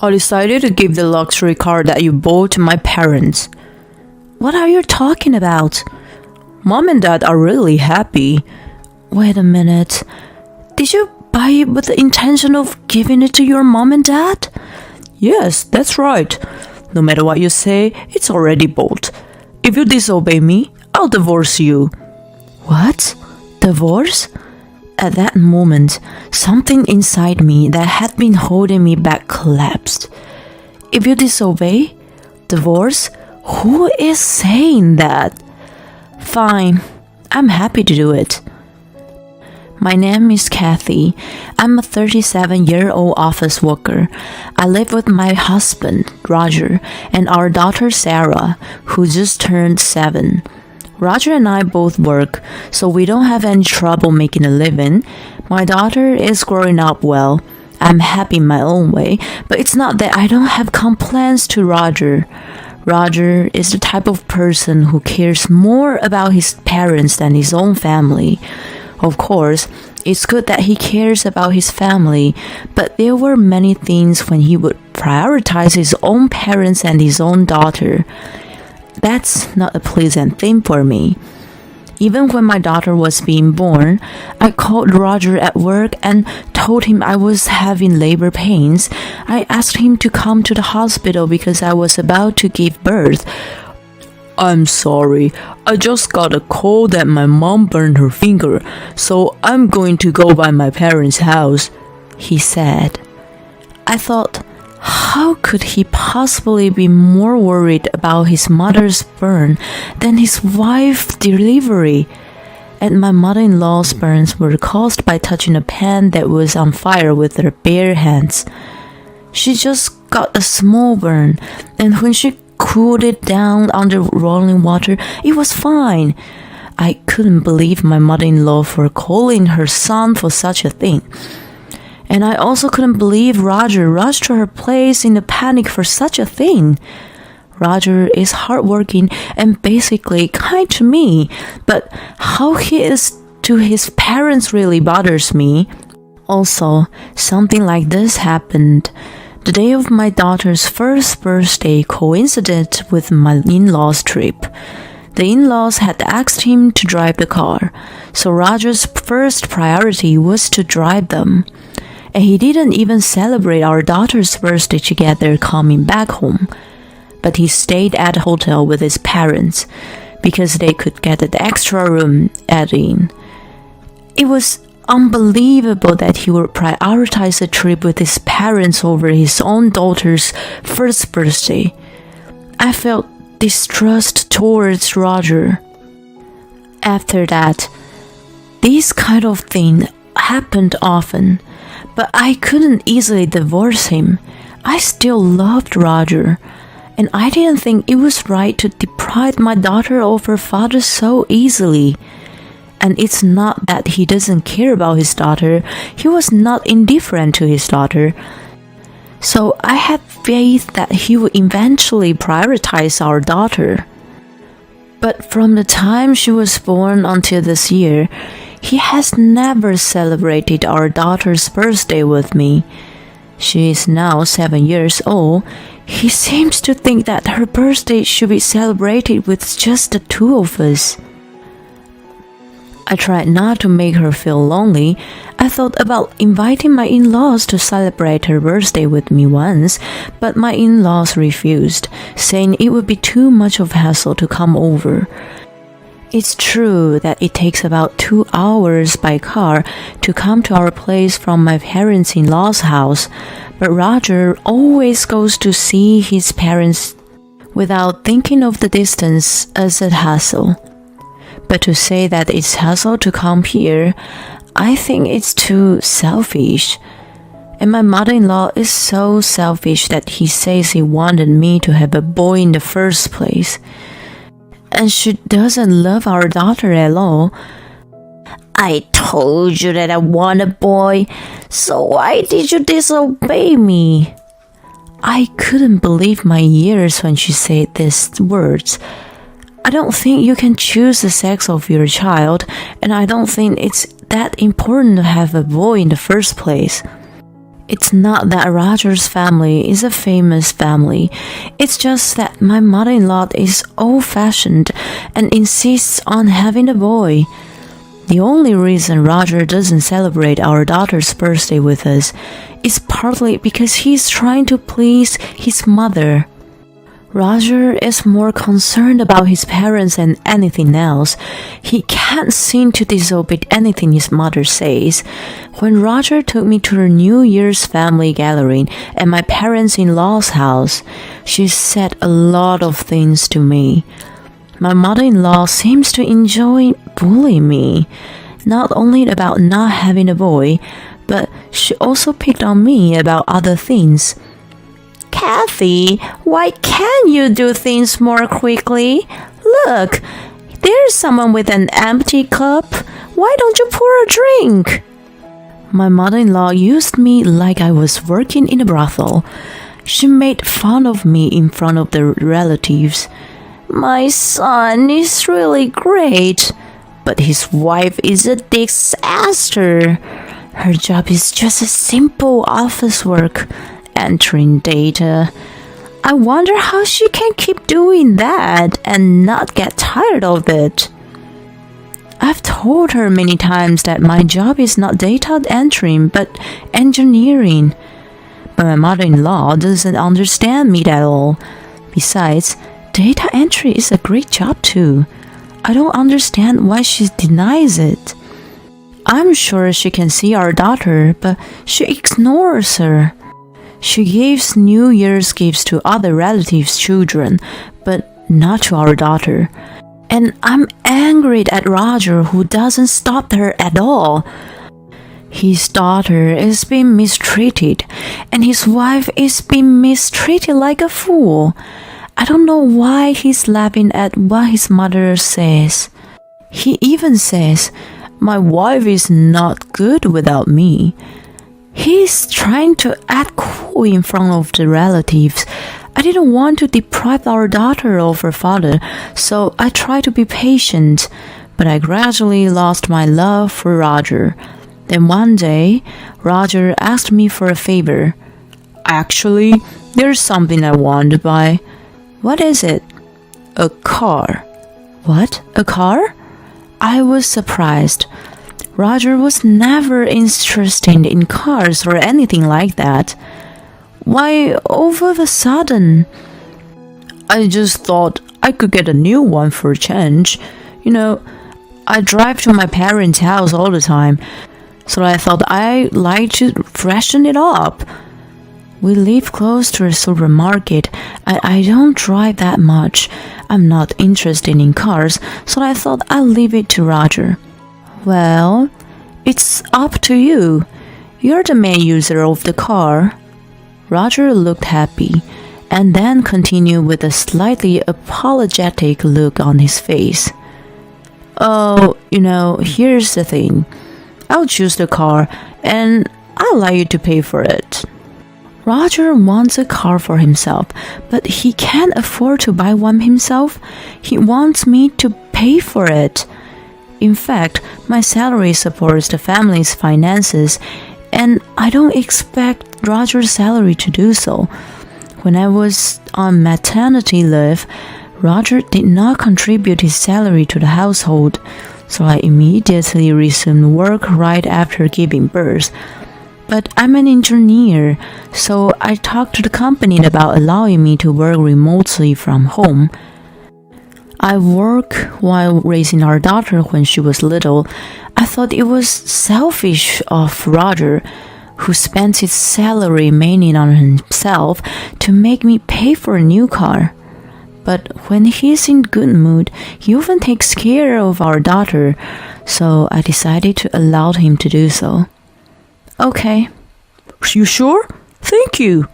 I decided to give the luxury car that you bought to my parents. What are you talking about? Mom and Dad are really happy. Wait a minute. Did you buy it with the intention of giving it to your mom and dad? Yes, that's right. No matter what you say, it's already bought. If you disobey me, I'll divorce you. What? Divorce? At that moment, something inside me that had been holding me back collapsed. If you disobey? Divorce? Who is saying that? Fine, I'm happy to do it. My name is Kathy. I'm a 37-year-old office worker. I live with my husband, Roger, and our daughter, Sarah, who just turned 7. Roger and I both work, so we don't have any trouble making a living. My daughter is growing up well. I'm happy in my own way, but it's not that I don't have complaints to Roger. Roger is the type of person who cares more about his parents than his own family. Of course, it's good that he cares about his family, but there were many things when he would prioritize his own parents and his own daughter. That's not a pleasant thing for me. Even when my daughter was being born, I called Roger at work and told him I was having labor pains. I asked him to come to the hospital because I was about to give birth. I'm sorry, I just got a call that my mom burned her finger, so I'm going to go by my parents' house, he said. I thought, how could he possibly be more worried about his mother's burn than his wife's delivery? And my mother-in-law's burns were caused by touching a pan that was on fire with her bare hands. She just got a small burn, and when she cooled it down under rolling water, it was fine. I couldn't believe my mother-in-law for calling her son for such a thing. And I also couldn't believe Roger rushed to her place in a panic for such a thing. Roger is hardworking and basically kind to me, but how he is to his parents really bothers me. Also, something like this happened. The day of my daughter's first birthday coincided with my in-laws' trip. The in-laws had asked him to drive the car, so Roger's first priority was to drive them. And he didn't even celebrate our daughter's birthday together coming back home. But he stayed at a hotel with his parents because they could get an extra room at the inn. It was unbelievable that he would prioritize a trip with his parents over his own daughter's first birthday. I felt distrust towards Roger. After that, this kind of thing happened often, but I couldn't easily divorce him. I still loved Roger, and I didn't think it was right to deprive my daughter of her father so easily. And it's not that he doesn't care about his daughter. He was not indifferent to his daughter. So I had faith that he would eventually prioritize our daughter. But from the time she was born until this year, he has never celebrated our daughter's birthday with me. She is now 7 years old. He seems to think that her birthday should be celebrated with just the two of us. I tried not to make her feel lonely. I thought about inviting my in-laws to celebrate her birthday with me once, but my in-laws refused, saying it would be too much of a hassle to come over. It's true that it takes about 2 hours by car to come to our place from my parents-in-law's house, but Roger always goes to see his parents without thinking of the distance as a hassle. But to say that it's hassle to come here, I think it's too selfish. And my mother-in-law is so selfish that he says he wanted me to have a boy in the first place. And she doesn't love our daughter at all. I told you that I want a boy, so why did you disobey me? I couldn't believe my ears when she said these words. I don't think you can choose the sex of your child, and I don't think it's that important to have a boy in the first place. It's not that Roger's family is a famous family. It's just that my mother-in-law is old-fashioned and insists on having a boy. The only reason Roger doesn't celebrate our daughter's birthday with us is partly because he's trying to please his mother. Roger is more concerned about his parents than anything else. He can't seem to disobey anything his mother says. When Roger took me to her New Year's family gathering at my parents-in-law's house, she said a lot of things to me. My mother-in-law seems to enjoy bullying me, not only about not having a boy, but she also picked on me about other things. Kathy, why can't you do things more quickly? Look, there's someone with an empty cup. Why don't you pour a drink? My mother-in-law used me like I was working in a brothel. She made fun of me in front of the relatives. My son is really great, but his wife is a disaster. Her job is just a simple office work. Entering data. I wonder how she can keep doing that and not get tired of it. I've told her many times that my job is not data entering but engineering. But my mother-in-law doesn't understand me at all. Besides, data entry is a great job too. I don't understand why she denies it. I'm sure she can see our daughter, but she ignores her. She gives New Year's gifts to other relatives' children, but not to our daughter. And I'm angry at Roger, who doesn't stop her at all. His daughter is being mistreated, and his wife is being mistreated like a fool. I don't know why he's laughing at what his mother says. He even says, "My wife is not good without me." He's trying to act cool in front of the relatives. I didn't want to deprive our daughter of her father, so I tried to be patient, but I gradually lost my love for Roger. Then one day, Roger asked me for a favor. "Actually, there's something I want to buy." "What is it?" "A car." "What? A car?" I was surprised. Roger was never interested in cars or anything like that. Why all of a sudden? "I just thought I could get a new one for a change. I drive to my parents' house all the time, so I thought I'd like to freshen it up. We live close to a supermarket, and I don't drive that much. I'm not interested in cars, so I thought I'd leave it to Roger." "Well, it's up to you. You're the main user of the car." Roger looked happy, and then continued with a slightly apologetic look on his face. "Oh, here's the thing. I'll choose the car, and I'll allow you to pay for it." Roger wants a car for himself, but he can't afford to buy one himself. He wants me to pay for it. In fact, my salary supports the family's finances, and I don't expect Roger's salary to do so. When I was on maternity leave, Roger did not contribute his salary to the household, so I immediately resumed work right after giving birth. But I'm an engineer, so I talked to the company about allowing me to work remotely from home. I work while raising our daughter when she was little. I thought it was selfish of Roger, who spent his salary mainly on himself, to make me pay for a new car. But when he's in good mood, he often takes care of our daughter, so I decided to allow him to do so. "Okay." "You sure? Thank you."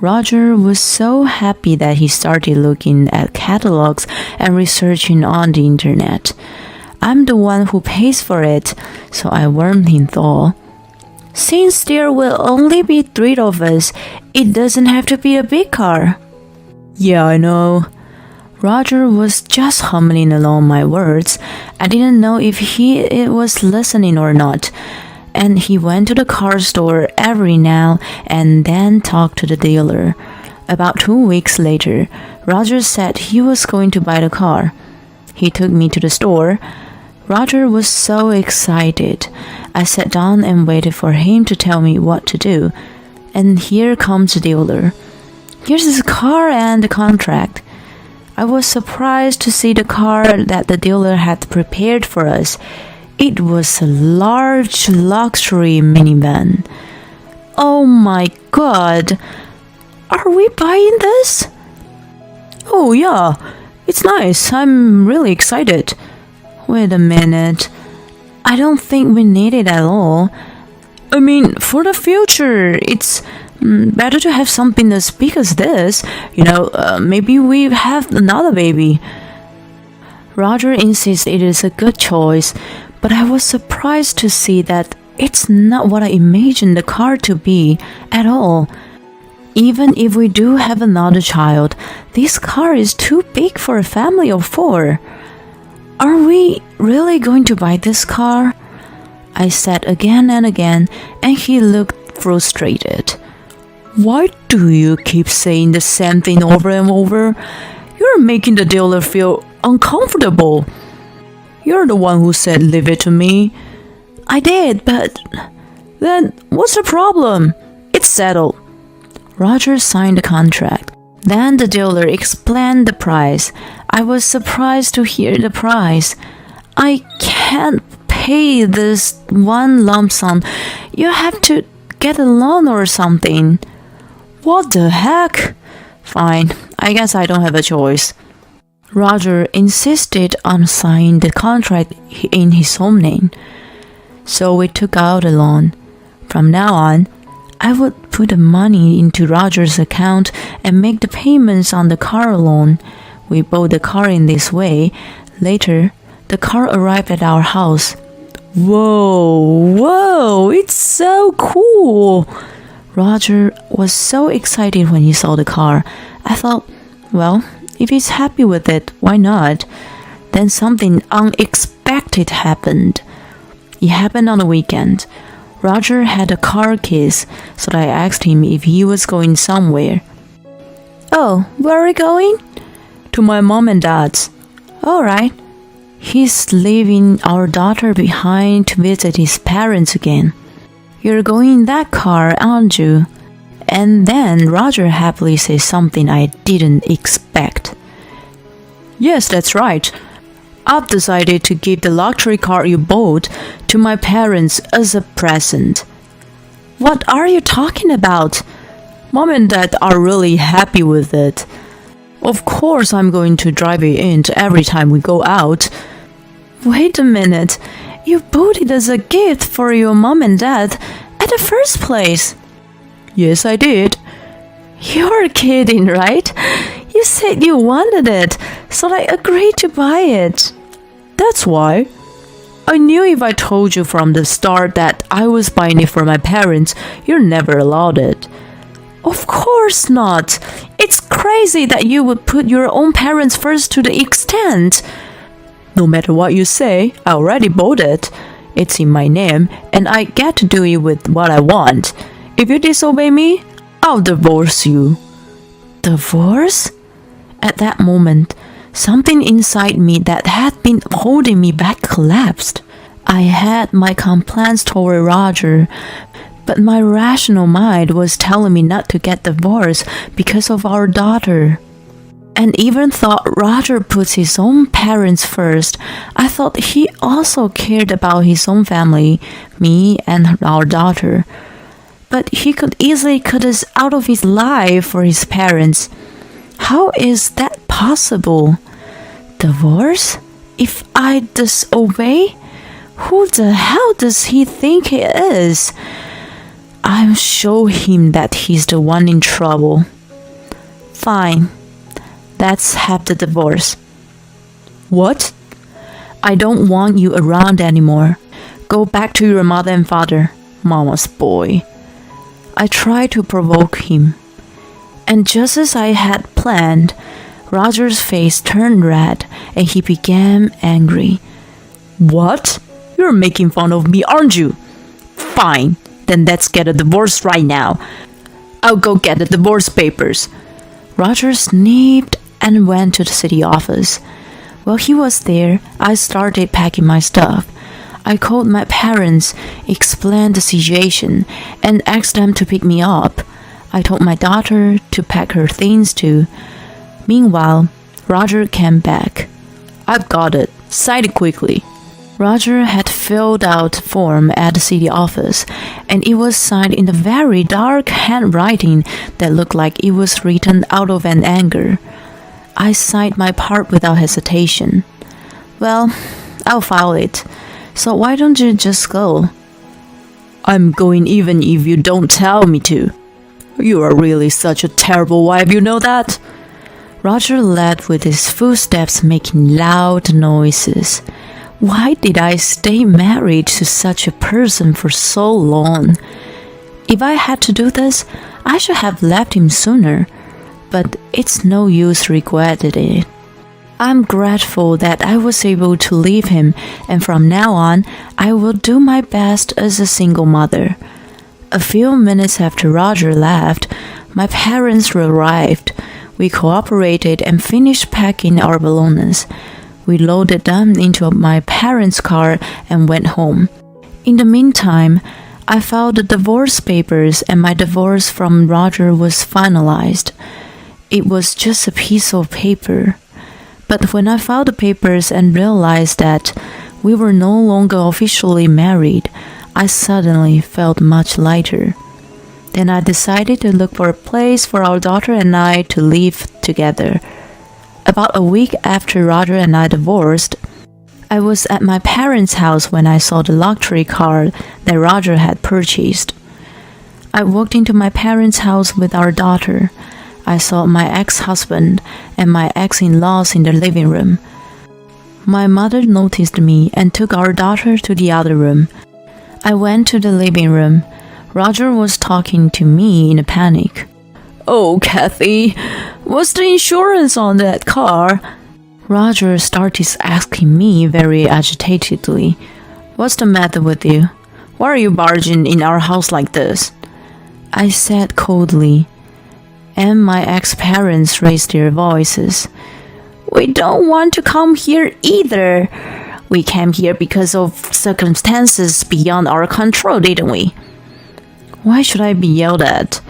Roger was so happy that he started looking at catalogs and researching on the internet. I'm the one who pays for it, so I warned him though. "Since there will only be 3 of us, it doesn't have to be a big car." "Yeah, I know." Roger was just humming along my words. I didn't know if he was listening or not. and he went to the car store every now and then talked to the dealer. About 2 weeks later, Roger said he was going to buy the car. He took me to the store. Roger was so excited. I sat down and waited for him to tell me what to do. And here comes the dealer. Here's his car and the contract. I was surprised to see the car that the dealer had prepared for us. It was a large luxury minivan. Oh my God! Are we buying this? Oh yeah, it's nice. I'm really excited. Wait a minute. I don't think we need it at all. I mean, for the future, it's better to have something as big as this. Maybe we have another baby. Roger insists it is a good choice, but I was surprised to see that it's not what I imagined the car to be at all. Even if we do have another child, this car is too big for a family of 4. Are we really going to buy this car? I said again and again, and he looked frustrated. Why do you keep saying the same thing over and over? You're making the dealer feel uncomfortable. You're the one who said leave it to me. I did, but... Then what's the problem? It's settled. Roger signed the contract. Then the dealer explained the price. I was surprised to hear the price. I can't pay this one lump sum. You have to get a loan or something. What the heck? Fine, I guess I don't have a choice. Roger insisted on signing the contract in his own name. So we took out a loan. From now on, I would put the money into Roger's account and make the payments on the car loan. We bought the car in this way. Later, the car arrived at our house. Whoa, it's so cool. Roger was so excited when he saw the car. I thought, well, if he's happy with it, why not? Then something unexpected happened. It happened on the weekend. Roger had a car keys, so I asked him if he was going somewhere. Oh, where are you going? To my mom and dad's. All right. He's leaving our daughter behind to visit his parents again. You're going in that car, aren't you? And then Roger happily says something I didn't expect. Yes, that's right. I've decided to give the luxury car you bought to my parents as a present. What are you talking about? Mom and Dad are really happy with it. Of course, I'm going to drive it in every time we go out. Wait a minute. You bought it as a gift for your mom and dad at the first place. Yes, I did. You're kidding, right? You said you wanted it, so I agreed to buy it. That's why. I knew if I told you from the start that I was buying it for my parents, you're never allowed it. Of course not. It's crazy that you would put your own parents first to the extent. No matter what you say, I already bought it. It's in my name, and I get to do it with what I want. If you disobey me, I'll divorce you. Divorce? At that moment, something inside me that had been holding me back collapsed. I had my complaints toward Roger, but my rational mind was telling me not to get divorced because of our daughter. And even though Roger puts his own parents first, I thought he also cared about his own family, me and our daughter. But he could easily cut us out of his life for his parents. How is that possible? Divorce? If I disobey? Who the hell does he think he is? I'll show him that he's the one in trouble. Fine. Let's have the divorce. What? I don't want you around anymore. Go back to your mother and father, Mama's boy. I tried to provoke him. And just as I had planned, Roger's face turned red and he became angry. What? You're making fun of me, aren't you? Fine, then let's get a divorce right now. I'll go get the divorce papers. Roger sniffed and went to the city office. While he was there, I started packing my stuff. I called my parents, explained the situation, and asked them to pick me up. I told my daughter to pack her things too. Meanwhile, Roger came back. I've got it. Sign it quickly. Roger had filled out the form at the city office, and it was signed in a very dark handwriting that looked like it was written out of an anger. I signed my part without hesitation. Well, I'll file it. So why don't you just go? I'm going even if you don't tell me to. You are really such a terrible wife, you know that? Roger led with his footsteps making loud noises. Why did I stay married to such a person for so long? If I had to do this, I should have left him sooner. But it's no use regretting it. I'm grateful that I was able to leave him, and from now on, I will do my best as a single mother. A few minutes after Roger left, my parents arrived. We cooperated and finished packing our belongings. We loaded them into my parents' car and went home. In the meantime, I filed the divorce papers and my divorce from Roger was finalized. It was just a piece of paper. But when I filed the papers and realized that we were no longer officially married, I suddenly felt much lighter. Then I decided to look for a place for our daughter and I to live together. About a week after Roger and I divorced, I was at my parents' house when I saw the luxury car that Roger had purchased. I walked into my parents' house with our daughter. I saw my ex-husband and my ex-in-laws in the living room. My mother noticed me and took our daughter to the other room. I went to the living room. Roger was talking to me in a panic. Oh, Kathy, what's the insurance on that car? Roger started asking me very agitatedly. What's the matter with you? Why are you barging in our house like this? I said coldly, and my ex-parents raised their voices. We don't want to come here either. We came here because of circumstances beyond our control, didn't we? Why should I be yelled at?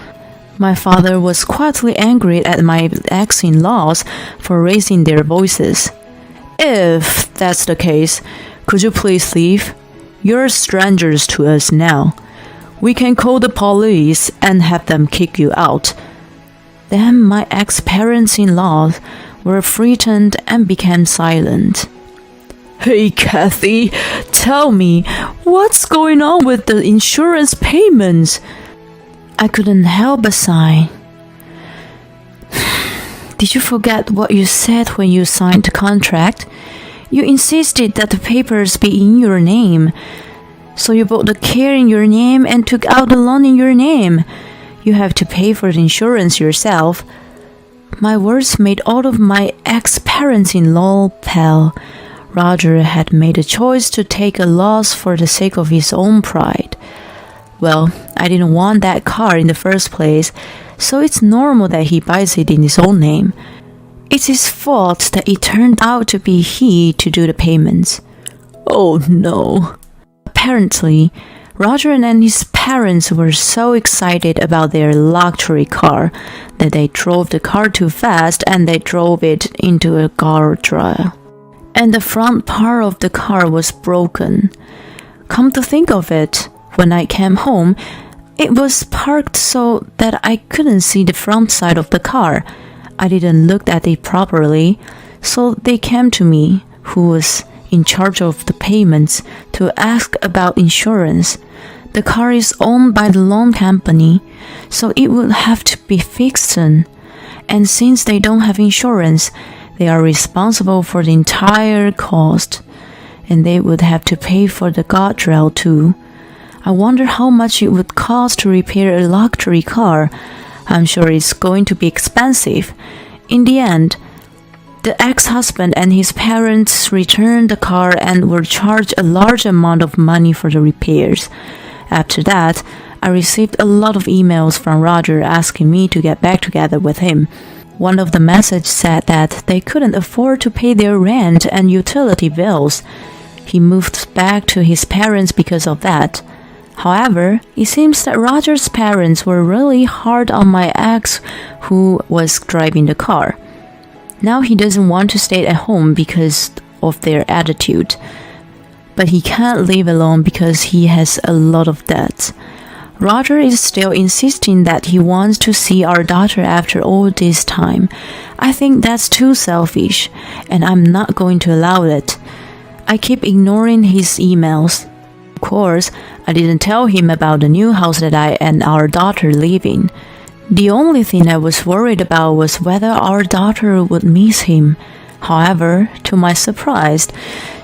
My father was quietly angry at my ex-in-laws for raising their voices. If that's the case, could you please leave? You're strangers to us now. We can call the police and have them kick you out. Then my ex-parents-in-law were frightened and became silent. Hey, Kathy, tell me, what's going on with the insurance payments? I couldn't help but sigh. Did you forget what you said when you signed the contract? You insisted that the papers be in your name. So you bought the car in your name and took out the loan in your name. You have to pay for the insurance yourself. My words made all of my ex-parents-in-law pale. Roger had made a choice to take a loss for the sake of his own pride. Well, I didn't want that car in the first place, so it's normal that he buys it in his own name. It's his fault that it turned out to be he to do the payments. Oh no. Apparently, Roger and his parents were so excited about their luxury car that they drove the car too fast and they drove it into a guardrail. And the front part of the car was broken. Come to think of it, when I came home, it was parked so that I couldn't see the front side of the car. I didn't look at it properly, so they came to me, who was in charge of the payments, to ask about insurance. The car is owned by the loan company, so it would have to be fixed soon. And since they don't have insurance, they are responsible for the entire cost, and they would have to pay for the guardrail too. I wonder how much it would cost to repair a luxury car. I'm sure it's going to be expensive. In the end, the ex-husband and his parents returned the car and were charged a large amount of money for the repairs. After that, I received a lot of emails from Roger asking me to get back together with him. One of the messages said that they couldn't afford to pay their rent and utility bills. He moved back to his parents because of that. However, it seems that Roger's parents were really hard on my ex who was driving the car. Now he doesn't want to stay at home because of their attitude. But he can't live alone because he has a lot of debt. Roger is still insisting that he wants to see our daughter after all this time. I think that's too selfish, and I'm not going to allow it. I keep ignoring his emails. Of course, I didn't tell him about the new house that I and our daughter live in. The only thing I was worried about was whether our daughter would miss him. However, to my surprise,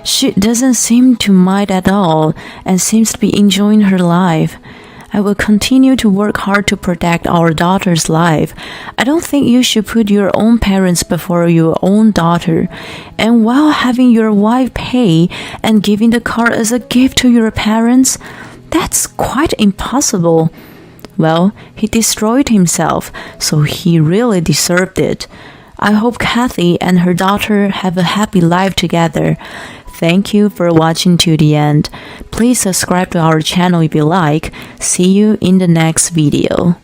she doesn't seem to mind at all and seems to be enjoying her life. I will continue to work hard to protect our daughter's life. I don't think you should put your own parents before your own daughter. And while having your wife pay and giving the car as a gift to your parents, that's quite impossible. Well, he destroyed himself, so he really deserved it. I hope Kathy and her daughter have a happy life together. Thank you for watching to the end. Please subscribe to our channel if you like. See you in the next video.